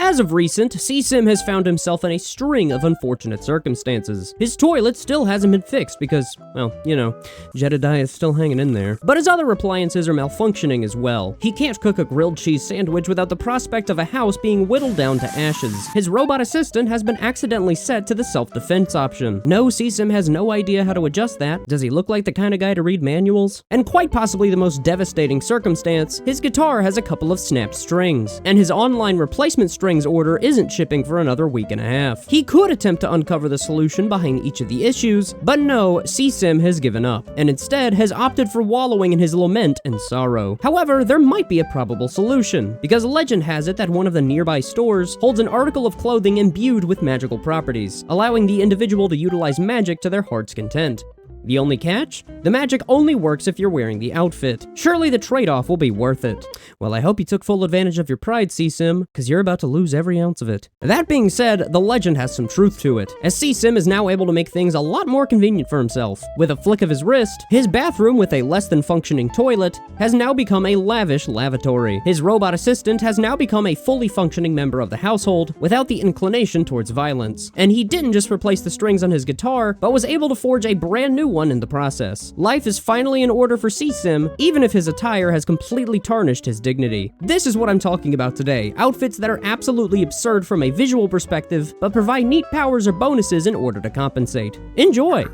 as of recent, C-Sim has found himself in a string of unfortunate circumstances. His toilet still hasn't been fixed because, well, you know, Jedediah is still hanging in there. But his other appliances are malfunctioning as well. He can't cook a grilled cheese sandwich without the prospect of a house being whittled down to ashes. His robot assistant has been accidentally set to the self-defense option. No, C-Sim has no idea how to adjust that. Does he look like the kind of guy to read manuals? And quite possibly the most devastating circumstance, his guitar has a couple of snapped strings, and his online replacement strings order isn't shipping for another week and a half. He could attempt to uncover the solution behind each of the issues, but no, C-Sim has given up, and instead has opted for wallowing in his lament and sorrow. However, there might be a probable solution, because legend has it that one of the nearby stores holds an article of clothing imbued with magical properties, allowing the individual to utilize magic to their heart's content. The only catch? The magic only works if you're wearing the outfit. Surely the trade-off will be worth it. Well, I hope you took full advantage of your pride, C-Sim, because you're about to lose every ounce of it. That being said, the legend has some truth to it, as C-Sim is now able to make things a lot more convenient for himself. With a flick of his wrist, his bathroom with a less than functioning toilet has now become a lavish lavatory. His robot assistant has now become a fully functioning member of the household without the inclination towards violence. And he didn't just replace the strings on his guitar, but was able to forge a brand new one in the process. Life is finally in order for C-Sim, even if his attire has completely tarnished his dignity. This is what I'm talking about today, outfits that are absolutely absurd from a visual perspective, but provide neat powers or bonuses in order to compensate. Enjoy!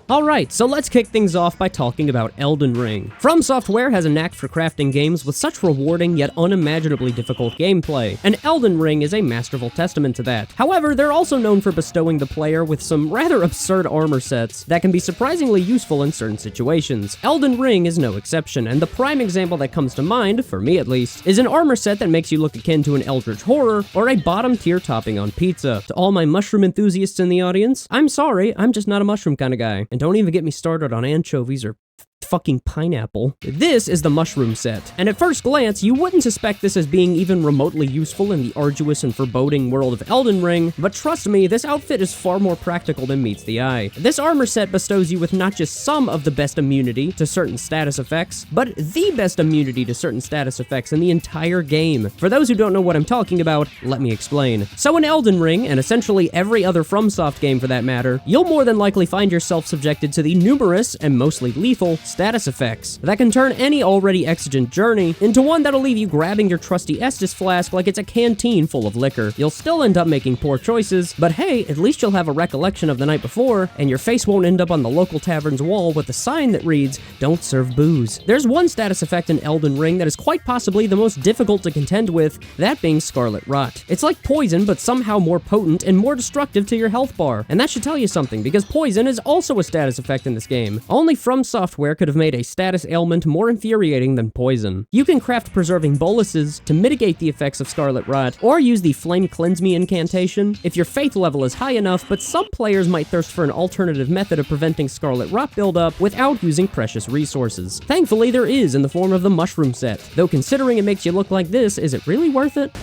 Alright, so let's kick things off by talking about Elden Ring. From Software has a knack for crafting games with such rewarding yet unimaginably difficult gameplay, and Elden Ring is a masterful testament to that. However, they're also known for bestowing the player with some rather absurd armor sets that can be surprisingly useful in certain situations. Elden Ring is no exception, and the prime example that comes to mind, for me at least, is an armor set that makes you look akin to an eldritch horror or a bottom tier topping on pizza. To all my mushroom enthusiasts in the audience, I'm sorry, I'm just not a mushroom kind of guy. And don't even get me started on anchovies or fucking pineapple. This is the mushroom set, and at first glance, you wouldn't suspect this as being even remotely useful in the arduous and foreboding world of Elden Ring, but trust me, this outfit is far more practical than meets the eye. This armor set bestows you with not just some of the best immunity to certain status effects, but the best immunity to certain status effects in the entire game. For those who don't know what I'm talking about, let me explain. So in Elden Ring, and essentially every other FromSoft game for that matter, you'll more than likely find yourself subjected to the numerous, and mostly lethal, status effects that can turn any already exigent journey into one that'll leave you grabbing your trusty Estus flask like it's a canteen full of liquor. You'll still end up making poor choices, but hey, at least you'll have a recollection of the night before, and your face won't end up on the local tavern's wall with a sign that reads, "Don't serve booze." There's one status effect in Elden Ring that is quite possibly the most difficult to contend with, that being Scarlet Rot. It's like poison, but somehow more potent and more destructive to your health bar. And that should tell you something, because poison is also a status effect in this game. Only From Software could have made a status ailment more infuriating than poison. You can craft preserving boluses to mitigate the effects of Scarlet Rot, or use the Flame Cleanse Me incantation if your faith level is high enough, but some players might thirst for an alternative method of preventing Scarlet Rot buildup without using precious resources. Thankfully, there is in the form of the mushroom set, though considering it makes you look like this, is it really worth it?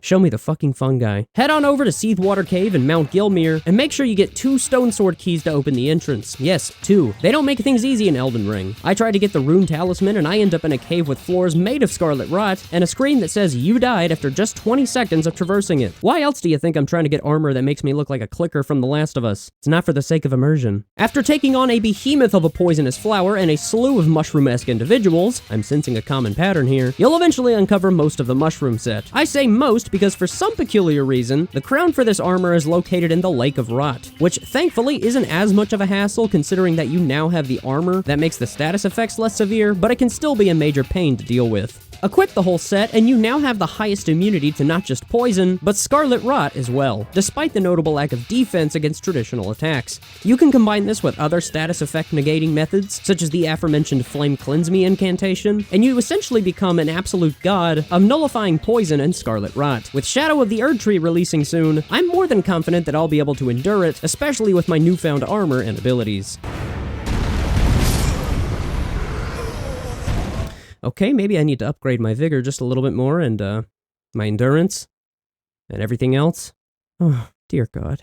Show me the fucking fungi. Head on over to Seathwater Cave in Mount Gilmere, and make sure you get 2 stone sword keys to open the entrance. Yes, 2. They don't make things easy in Elden Ring. I tried to get the rune talisman, and I end up in a cave with floors made of Scarlet Rot, and a screen that says you died after just 20 seconds of traversing it. Why else do you think I'm trying to get armor that makes me look like a clicker from The Last of Us? It's not for the sake of immersion. After taking on a behemoth of a poisonous flower and a slew of mushroom-esque individuals, I'm sensing a common pattern here, you'll eventually uncover most of the mushroom set. I say most because for some peculiar reason, the crown for this armor is located in the Lake of Rot, which thankfully isn't as much of a hassle considering that you now have the armor that makes the status effects less severe, but it can still be a major pain to deal with. Equip the whole set, and you now have the highest immunity to not just poison, but Scarlet Rot as well, despite the notable lack of defense against traditional attacks. You can combine this with other status effect negating methods, such as the aforementioned Flame Cleanse Me incantation, and you essentially become an absolute god of nullifying poison and Scarlet Rot. With Shadow of the Erd Tree releasing soon, I'm more than confident that I'll be able to endure it, especially with my newfound armor and abilities. Okay, maybe I need to upgrade my vigor just a little bit more and, my endurance and everything else. Oh, dear God.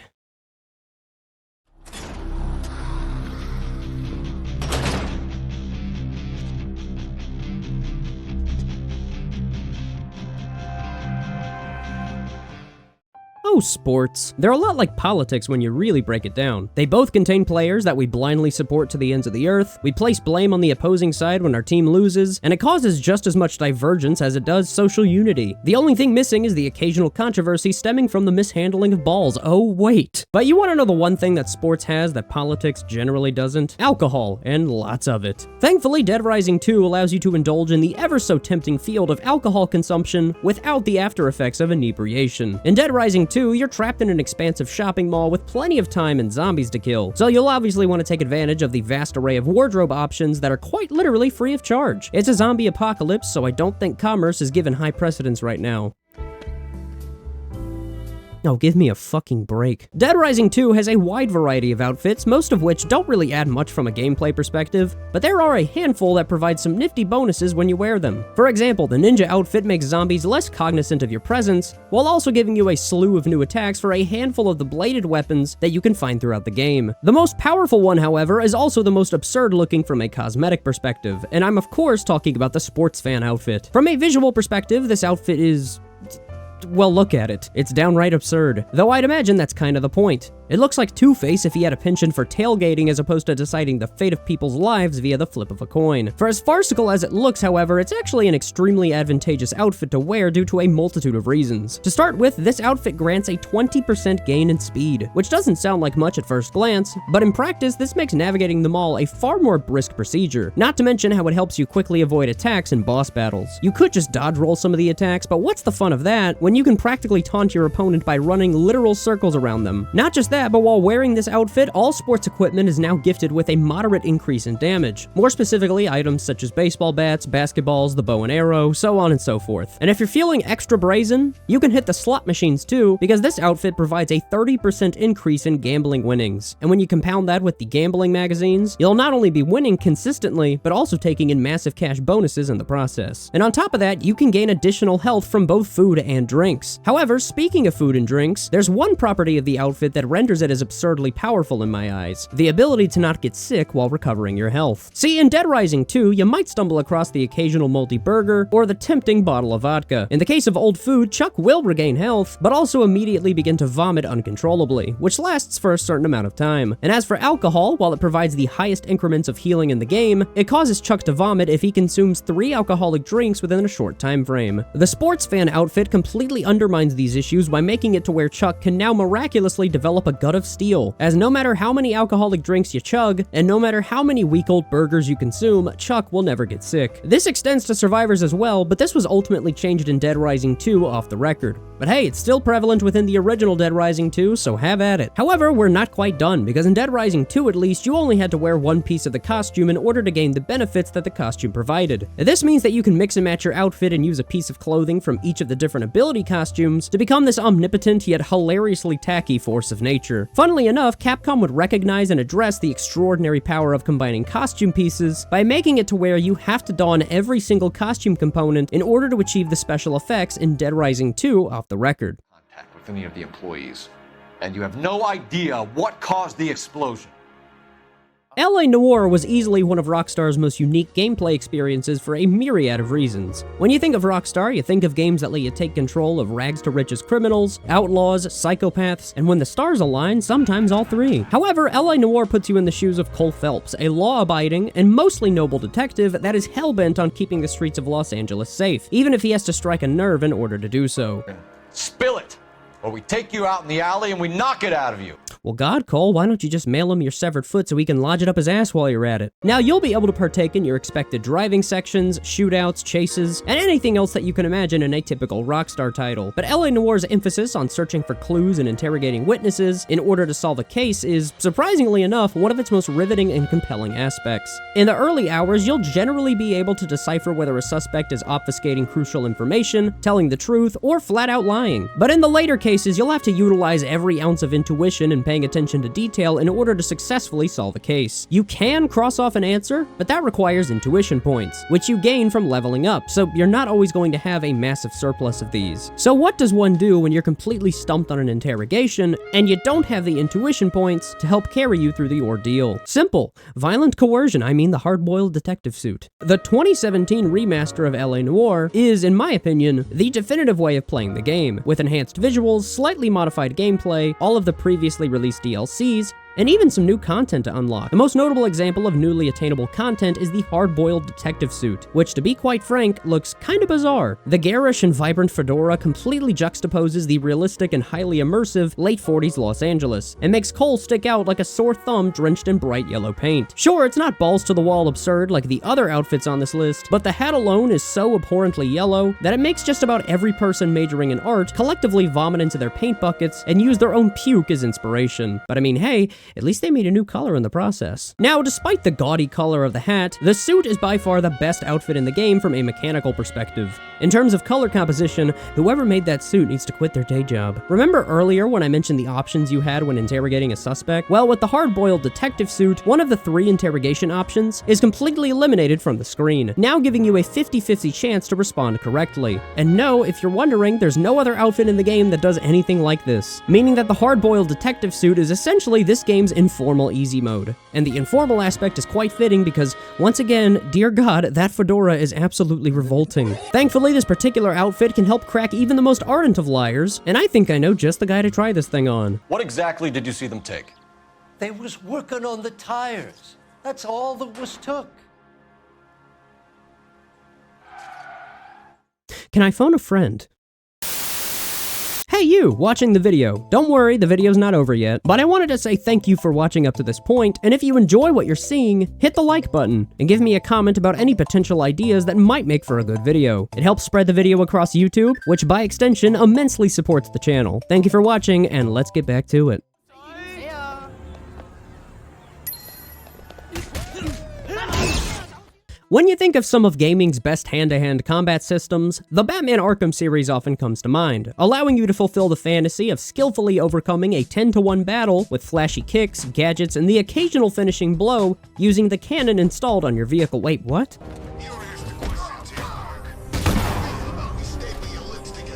Oh, sports. They're a lot like politics when you really break it down. They both contain players that we blindly support to the ends of the earth, we place blame on the opposing side when our team loses, and it causes just as much divergence as it does social unity. The only thing missing is the occasional controversy stemming from the mishandling of balls. Oh, wait. But you want to know the one thing that sports has that politics generally doesn't? Alcohol, and lots of it. Thankfully, Dead Rising 2 allows you to indulge in the ever-so-tempting field of alcohol consumption without the after effects of inebriation. In Dead Rising 2, you're trapped in an expansive shopping mall with plenty of time and zombies to kill, so you'll obviously want to take advantage of the vast array of wardrobe options that are quite literally free of charge. It's a zombie apocalypse, so I don't think commerce is given high precedence right now. Oh, give me a fucking break. Dead Rising 2 has a wide variety of outfits, most of which don't really add much from a gameplay perspective, but there are a handful that provide some nifty bonuses when you wear them. For example, the ninja outfit makes zombies less cognizant of your presence, while also giving you a slew of new attacks for a handful of the bladed weapons that you can find throughout the game. The most powerful one, however, is also the most absurd looking from a cosmetic perspective, and I'm of course talking about the sports fan outfit. From a visual perspective, this outfit is... well, look at it. It's downright absurd. Though I'd imagine that's kind of the point. It looks like Two-Face if he had a penchant for tailgating as opposed to deciding the fate of people's lives via the flip of a coin. For as farcical as it looks, however, it's actually an extremely advantageous outfit to wear due to a multitude of reasons. To start with, this outfit grants a 20% gain in speed, which doesn't sound like much at first glance, but in practice, this makes navigating the mall a far more brisk procedure, not to mention how it helps you quickly avoid attacks in boss battles. You could just dodge roll some of the attacks, but what's the fun of that when you can practically taunt your opponent by running literal circles around them? Not just that, but while wearing this outfit, all sports equipment is now gifted with a moderate increase in damage. More specifically, items such as baseball bats, basketballs, the bow and arrow, so on and so forth. And if you're feeling extra brazen, you can hit the slot machines too, because this outfit provides a 30% increase in gambling winnings. And when you compound that with the gambling magazines, you'll not only be winning consistently, but also taking in massive cash bonuses in the process. And on top of that, you can gain additional health from both food and drinks. However, speaking of food and drinks, there's one property of the outfit that renders it as absurdly powerful in my eyes: the ability to not get sick while recovering your health. See, in Dead Rising 2, you might stumble across the occasional moldy burger or the tempting bottle of vodka. In the case of old food, Chuck will regain health, but also immediately begin to vomit uncontrollably, which lasts for a certain amount of time. And as for alcohol, while it provides the highest increments of healing in the game, it causes Chuck to vomit if he consumes 3 alcoholic drinks within a short time frame. The sports fan outfit completely undermines these issues by making it to where Chuck can now miraculously develop a gut of steel, as no matter how many alcoholic drinks you chug, and no matter how many week-old burgers you consume, Chuck will never get sick. This extends to survivors as well, but this was ultimately changed in Dead Rising 2 off the record. But hey, it's still prevalent within the original Dead Rising 2, so have at it. However, we're not quite done, because in Dead Rising 2 at least, you only had to wear one piece of the costume in order to gain the benefits that the costume provided. This means that you can mix and match your outfit and use a piece of clothing from each of the different ability costumes to become this omnipotent yet hilariously tacky force of nature. Funnily enough, Capcom would recognize and address the extraordinary power of combining costume pieces by making it to where you have to don every single costume component in order to achieve the special effects in Dead Rising 2 off the record. Contact with any of the employees, and you have no idea what caused the explosion. LA Noire was easily one of Rockstar's most unique gameplay experiences for a myriad of reasons. When you think of Rockstar, you think of games that let you take control of rags to riches criminals, outlaws, psychopaths, and when the stars align, sometimes all three. However, LA Noire puts you in the shoes of Cole Phelps, a law-abiding and mostly noble detective that is hell-bent on keeping the streets of Los Angeles safe, even if he has to strike a nerve in order to do so. Spill it, or we take you out in the alley and we knock it out of you. Well, God, Cole, why don't you just mail him your severed foot so he can lodge it up his ass while you're at it? Now, you'll be able to partake in your expected driving sections, shootouts, chases, and anything else that you can imagine in a typical Rockstar title. But LA Noire's emphasis on searching for clues and interrogating witnesses in order to solve a case is, surprisingly enough, one of its most riveting and compelling aspects. In the early hours, you'll generally be able to decipher whether a suspect is obfuscating crucial information, telling the truth, or flat out lying. But in the later cases, you'll have to utilize every ounce of intuition and paying paying attention to detail in order to successfully solve a case. You can cross off an answer, but that requires intuition points, which you gain from leveling up, so you're not always going to have a massive surplus of these. So what does one do when you're completely stumped on an interrogation, and you don't have the intuition points to help carry you through the ordeal? Simple. Violent coercion, I mean the hard-boiled detective suit. The 2017 remaster of LA Noire is, in my opinion, the definitive way of playing the game, with enhanced visuals, slightly modified gameplay, all of the previously released DLCs, and even some new content to unlock. The most notable example of newly attainable content is the hard-boiled detective suit, which, to be quite frank, looks kinda bizarre. The garish and vibrant fedora completely juxtaposes the realistic and highly immersive late 40s Los Angeles, and makes Cole stick out like a sore thumb drenched in bright yellow paint. Sure, it's not balls-to-the-wall absurd like the other outfits on this list, but the hat alone is so abhorrently yellow that it makes just about every person majoring in art collectively vomit into their paint buckets and use their own puke as inspiration. But I mean, hey, at least they made a new color in the process. Now, despite the gaudy color of the hat, the suit is by far the best outfit in the game from a mechanical perspective. In terms of color composition, whoever made that suit needs to quit their day job. Remember earlier when I mentioned the options you had when interrogating a suspect? Well, with the hard-boiled detective suit, one of the 3 interrogation options is completely eliminated from the screen, now giving you a 50-50 chance to respond correctly. And no, if you're wondering, there's no other outfit in the game that does anything like this, meaning that the hard-boiled detective suit is essentially this game's informal easy mode. And the informal aspect is quite fitting because, once again, dear God, that fedora is absolutely revolting. Thankfully, this particular outfit can help crack even the most ardent of liars, and I think I know just the guy to try this thing on. What exactly did you see them take? They was working on the tires. That's all that was took. Can I phone a friend? Hey you, watching the video. Don't worry, the video's not over yet, but I wanted to say thank you for watching up to this point, and if you enjoy what you're seeing, hit the like button, and give me a comment about any potential ideas that might make for a good video. It helps spread the video across YouTube, which by extension immensely supports the channel. Thank you for watching, and let's get back to it. When you think of some of gaming's best hand-to-hand combat systems, the Batman Arkham series often comes to mind, allowing you to fulfill the fantasy of skillfully overcoming a 10-to-1 battle with flashy kicks, gadgets, and the occasional finishing blow using the cannon installed on your vehicle. Wait, what?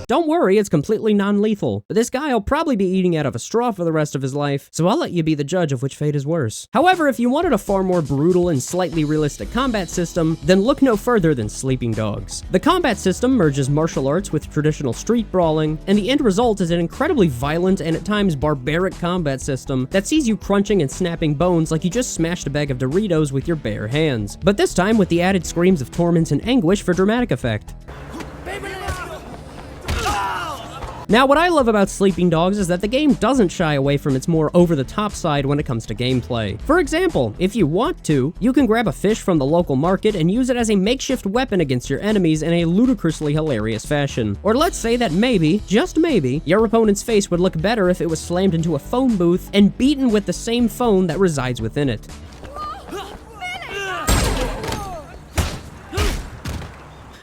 Don't worry, it's completely non-lethal, but this guy will probably be eating out of a straw for the rest of his life, so I'll let you be the judge of which fate is worse. However, if you wanted a far more brutal and slightly realistic combat system, then look no further than Sleeping Dogs. The combat system merges martial arts with traditional street brawling, and the end result is an incredibly violent and at times barbaric combat system that sees you crunching and snapping bones like you just smashed a bag of Doritos with your bare hands, but this time with the added screams of torment and anguish for dramatic effect. Now, what I love about Sleeping Dogs is that the game doesn't shy away from its more over-the-top side when it comes to gameplay. For example, if you want to, you can grab a fish from the local market and use it as a makeshift weapon against your enemies in a ludicrously hilarious fashion. Or let's say that maybe, just maybe, your opponent's face would look better if it was slammed into a phone booth and beaten with the same phone that resides within it.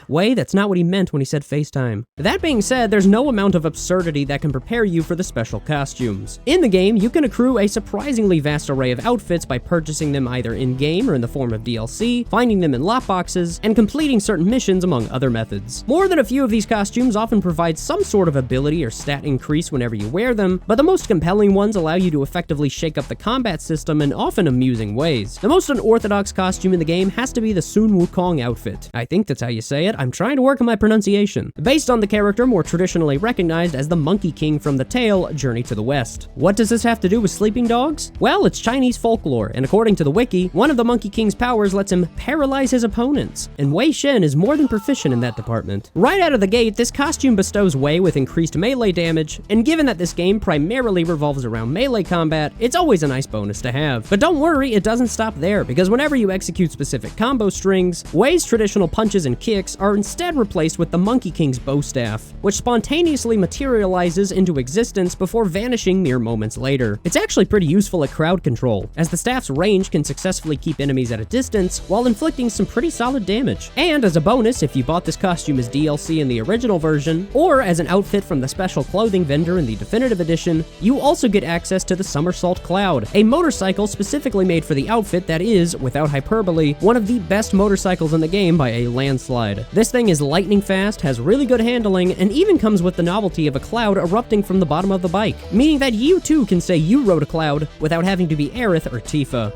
Way, that's not what he meant when he said FaceTime. That being said, there's no amount of absurdity that can prepare you for the special costumes. In the game, you can accrue a surprisingly vast array of outfits by purchasing them either in-game or in the form of DLC, finding them in lockboxes, and completing certain missions among other methods. More than a few of these costumes often provide some sort of ability or stat increase whenever you wear them, but the most compelling ones allow you to effectively shake up the combat system in often amusing ways. The most unorthodox costume in the game has to be the Wukong outfit. I think that's how you say it. I'm trying to work on my pronunciation. Based on the character more traditionally recognized as the Monkey King from the tale Journey to the West. What does this have to do with Sleeping Dogs? Well, it's Chinese folklore, and according to the wiki, one of the Monkey King's powers lets him paralyze his opponents, and Wei Shen is more than proficient in that department. Right out of the gate, this costume bestows Wei with increased melee damage, and given that this game primarily revolves around melee combat, it's always a nice bonus to have. But don't worry, it doesn't stop there, because whenever you execute specific combo strings, Wei's traditional punches and kicks are are instead replaced with the Monkey King's bow staff, which spontaneously materializes into existence before vanishing mere moments later. It's actually pretty useful at crowd control, as the staff's range can successfully keep enemies at a distance while inflicting some pretty solid damage. And as a bonus, if you bought this costume as DLC in the original version, or as an outfit from the special clothing vendor in the definitive edition, you also get access to the Somersault Cloud, a motorcycle specifically made for the outfit that is, without hyperbole, one of the best motorcycles in the game by a landslide. This thing is lightning fast, has really good handling, and even comes with the novelty of a cloud erupting from the bottom of the bike, meaning that you too can say you rode a cloud without having to be Aerith or Tifa.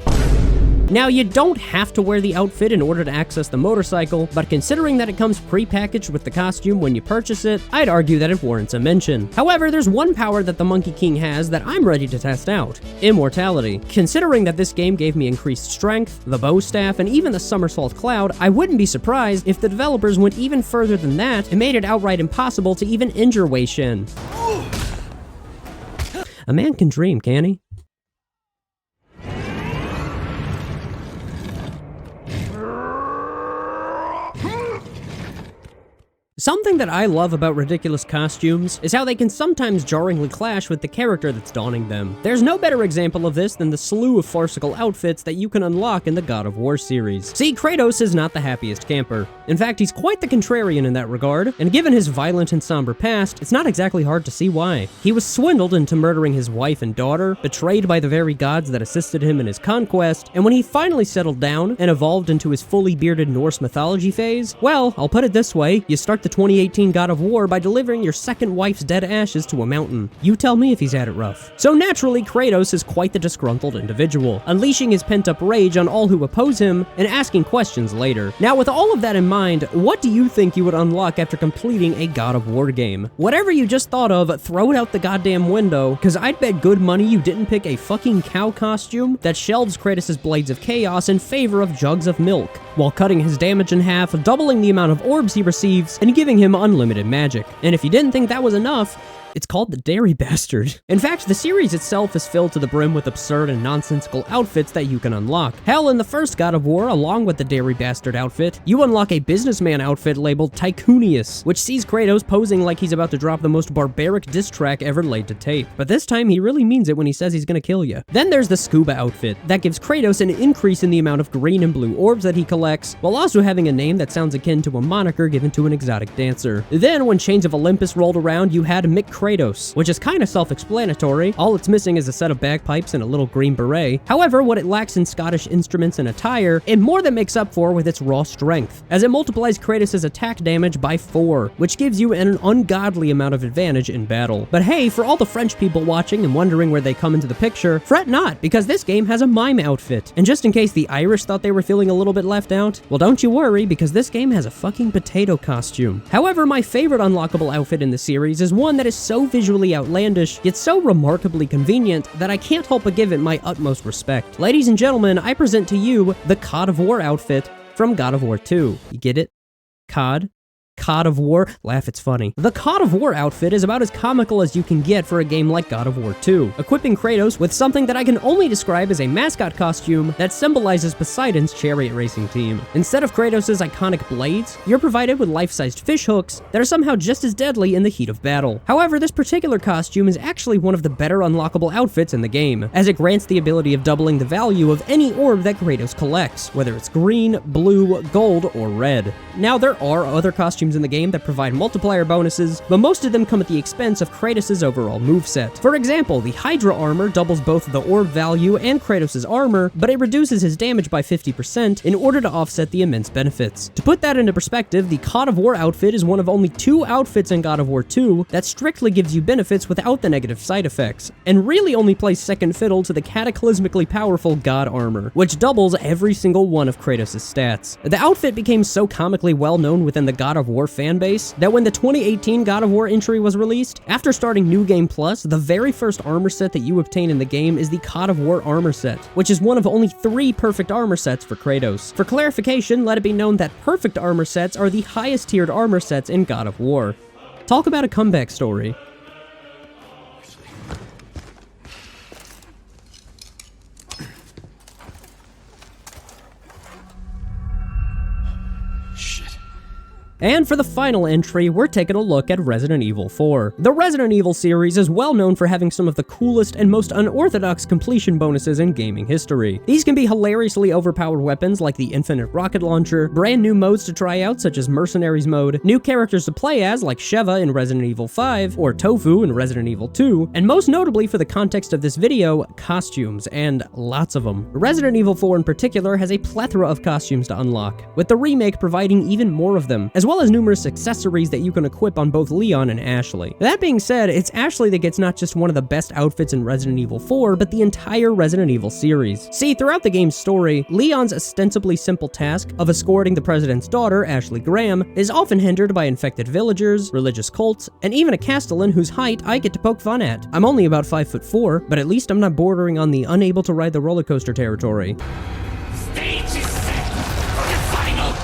Now, you don't have to wear the outfit in order to access the motorcycle, but considering that it comes pre-packaged with the costume when you purchase it, I'd argue that it warrants a mention. However, there's one power that the Monkey King has that I'm ready to test out: immortality. Considering that this game gave me increased strength, the bow staff, and even the Somersault Cloud, I wouldn't be surprised if the developers went even further than that and made it outright impossible to even injure Wei Shen. A man can dream, can't he? Something that I love about ridiculous costumes is how they can sometimes jarringly clash with the character that's donning them. There's no better example of this than the slew of farcical outfits that you can unlock in the God of War series. See, Kratos is not the happiest camper. In fact, he's quite the contrarian in that regard, and given his violent and somber past, it's not exactly hard to see why. He was swindled into murdering his wife and daughter, betrayed by the very gods that assisted him in his conquest, and when he finally settled down and evolved into his fully bearded Norse mythology phase, well, I'll put it this way, you start the 2018 God of War by delivering your second wife's dead ashes to a mountain. You tell me if he's had it rough. So naturally, Kratos is quite the disgruntled individual, unleashing his pent-up rage on all who oppose him and asking questions later. Now, with all of that in mind, what do you think you would unlock after completing a God of War game? Whatever you just thought of, throw it out the goddamn window, cause I'd bet good money you didn't pick a fucking cow costume that shelves Kratos' Blades of Chaos in favor of jugs of milk, while cutting his damage in half, doubling the amount of orbs he receives, and giving him unlimited magic. And if you didn't think that was enough, it's called the Dairy Bastard. In fact, the series itself is filled to the brim with absurd and nonsensical outfits that you can unlock. Hell, in the first God of War, along with the Dairy Bastard outfit, you unlock a businessman outfit labeled Tycoonius, which sees Kratos posing like he's about to drop the most barbaric diss track ever laid to tape. But this time, he really means it when he says he's gonna kill you. Then there's the Scuba outfit, that gives Kratos an increase in the amount of green and blue orbs that he collects, while also having a name that sounds akin to a moniker given to an exotic dancer. Then, when Chains of Olympus rolled around, you had Mick Kratos, which is kinda self-explanatory. All it's missing is a set of bagpipes and a little green beret. However, what it lacks in Scottish instruments and attire, it more than makes up for with its raw strength, as it multiplies Kratos' attack damage by 4, which gives you an ungodly amount of advantage in battle. But hey, for all the French people watching and wondering where they come into the picture, fret not, because this game has a mime outfit. And just in case the Irish thought they were feeling a little bit left out, well, don't you worry, because this game has a fucking potato costume. However, my favorite unlockable outfit in the series is one that is so visually outlandish, yet so remarkably convenient that I can't help but give it my utmost respect. Ladies and gentlemen, I present to you the God of War outfit from God of War 2. You get it? COD of War? Laugh, it's funny. The God of War outfit is about as comical as you can get for a game like God of War 2, equipping Kratos with something that I can only describe as a mascot costume that symbolizes Poseidon's chariot racing team. Instead of Kratos' iconic blades, you're provided with life-sized fish hooks that are somehow just as deadly in the heat of battle. However, this particular costume is actually one of the better unlockable outfits in the game, as it grants the ability of doubling the value of any orb that Kratos collects, whether it's green, blue, gold, or red. Now, there are other costumes in the game that provide multiplier bonuses, but most of them come at the expense of Kratos' overall moveset. For example, the Hydra armor doubles both the orb value and Kratos' armor, but it reduces his damage by 50% in order to offset the immense benefits. To put that into perspective, the God of War outfit is one of only 2 outfits in God of War 2 that strictly gives you benefits without the negative side effects, and really only plays second fiddle to the cataclysmically powerful God armor, which doubles every single one of Kratos' stats. The outfit became so comically well known within the God of War fanbase that when the 2018 God of War entry was released, after starting New Game Plus, the very first armor set that you obtain in the game is the God of War armor set, which is one of only 3 perfect armor sets for Kratos. For clarification, let it be known that perfect armor sets are the highest tiered armor sets in God of War. Talk about a comeback story. And for the final entry, we're taking a look at Resident Evil 4. The Resident Evil series is well known for having some of the coolest and most unorthodox completion bonuses in gaming history. These can be hilariously overpowered weapons like the infinite rocket launcher, brand new modes to try out such as Mercenaries mode, new characters to play as like Sheva in Resident Evil 5 or Tofu in Resident Evil 2, and most notably for the context of this video, costumes, and lots of them. Resident Evil 4 in particular has a plethora of costumes to unlock, with the remake providing even more of them, as well as numerous accessories that you can equip on both Leon and Ashley. That being said, it's Ashley that gets not just one of the best outfits in Resident Evil 4, but the entire Resident Evil series. See, throughout the game's story, Leon's ostensibly simple task of escorting the president's daughter, Ashley Graham, is often hindered by infected villagers, religious cults, and even a Castellan whose height I get to poke fun at. I'm only about 5'4", but at least I'm not bordering on the unable to ride the roller coaster territory. Stage is set for the final act.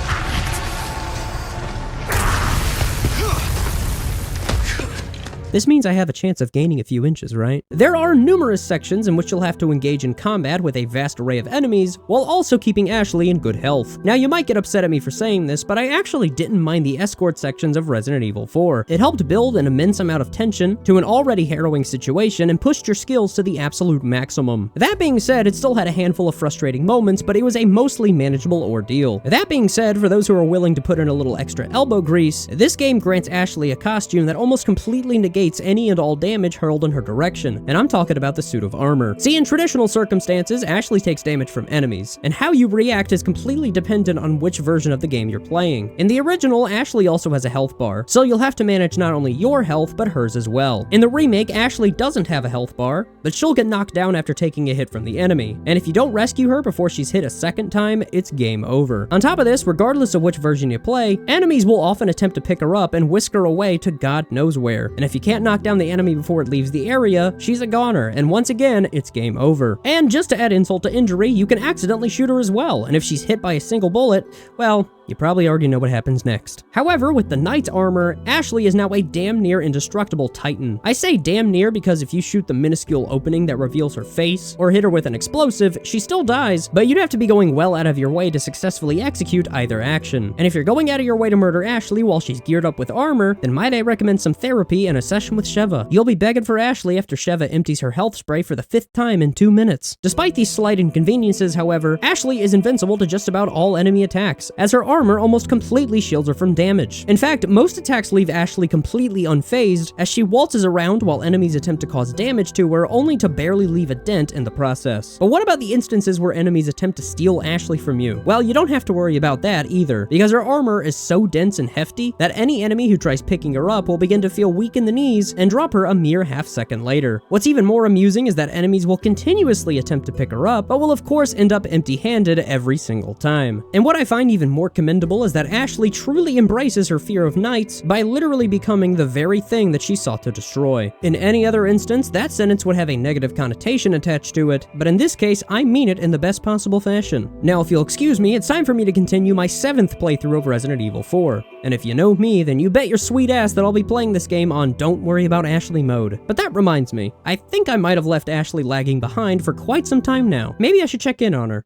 This means I have a chance of gaining a few inches, right? There are numerous sections in which you'll have to engage in combat with a vast array of enemies, while also keeping Ashley in good health. Now, you might get upset at me for saying this, but I actually didn't mind the escort sections of Resident Evil 4. It helped build an immense amount of tension to an already harrowing situation and pushed your skills to the absolute maximum. That being said, it still had a handful of frustrating moments, but it was a mostly manageable ordeal. That being said, for those who are willing to put in a little extra elbow grease, this game grants Ashley a costume that almost completely negates any and all damage hurled in her direction, and I'm talking about the suit of armor. See, in traditional circumstances, Ashley takes damage from enemies, and how you react is completely dependent on which version of the game you're playing. In the original, Ashley also has a health bar, so you'll have to manage not only your health, but hers as well. In the remake, Ashley doesn't have a health bar, but she'll get knocked down after taking a hit from the enemy, and if you don't rescue her before she's hit a second time, it's game over. On top of this, regardless of which version you play, enemies will often attempt to pick her up and whisk her away to God knows where, and if you can't knock down the enemy before it leaves the area, she's a goner, and once again, it's game over. And just to add insult to injury, you can accidentally shoot her as well, and if she's hit by a single bullet, well, you probably already know what happens next. However, with the knight's armor, Ashley is now a damn near indestructible titan. I say damn near because if you shoot the minuscule opening that reveals her face, or hit her with an explosive, she still dies, but you'd have to be going well out of your way to successfully execute either action. And if you're going out of your way to murder Ashley while she's geared up with armor, then might I recommend some therapy and a session with Sheva. You'll be begging for Ashley after Sheva empties her health spray for the 5th time in 2 minutes. Despite these slight inconveniences, however, Ashley is invincible to just about all enemy attacks, as her armor almost completely shields her from damage. In fact, most attacks leave Ashley completely unfazed, as she waltzes around while enemies attempt to cause damage to her, only to barely leave a dent in the process. But what about the instances where enemies attempt to steal Ashley from you? Well, you don't have to worry about that either, because her armor is so dense and hefty that any enemy who tries picking her up will begin to feel weak in the knees and drop her a mere half-second later. What's even more amusing is that enemies will continuously attempt to pick her up, but will of course end up empty-handed every single time. And what I find even more commendable is that Ashley truly embraces her fear of knights by literally becoming the very thing that she sought to destroy. In any other instance, that sentence would have a negative connotation attached to it, but in this case, I mean it in the best possible fashion. Now, if you'll excuse me, it's time for me to continue my 7th playthrough of Resident Evil 4. And if you know me, then you bet your sweet ass that I'll be playing this game on Don't Worry About Ashley mode. But that reminds me, I think I might have left Ashley lagging behind for quite some time now. Maybe I should check in on her.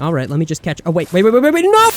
Alright, let me just catch- oh wait, no!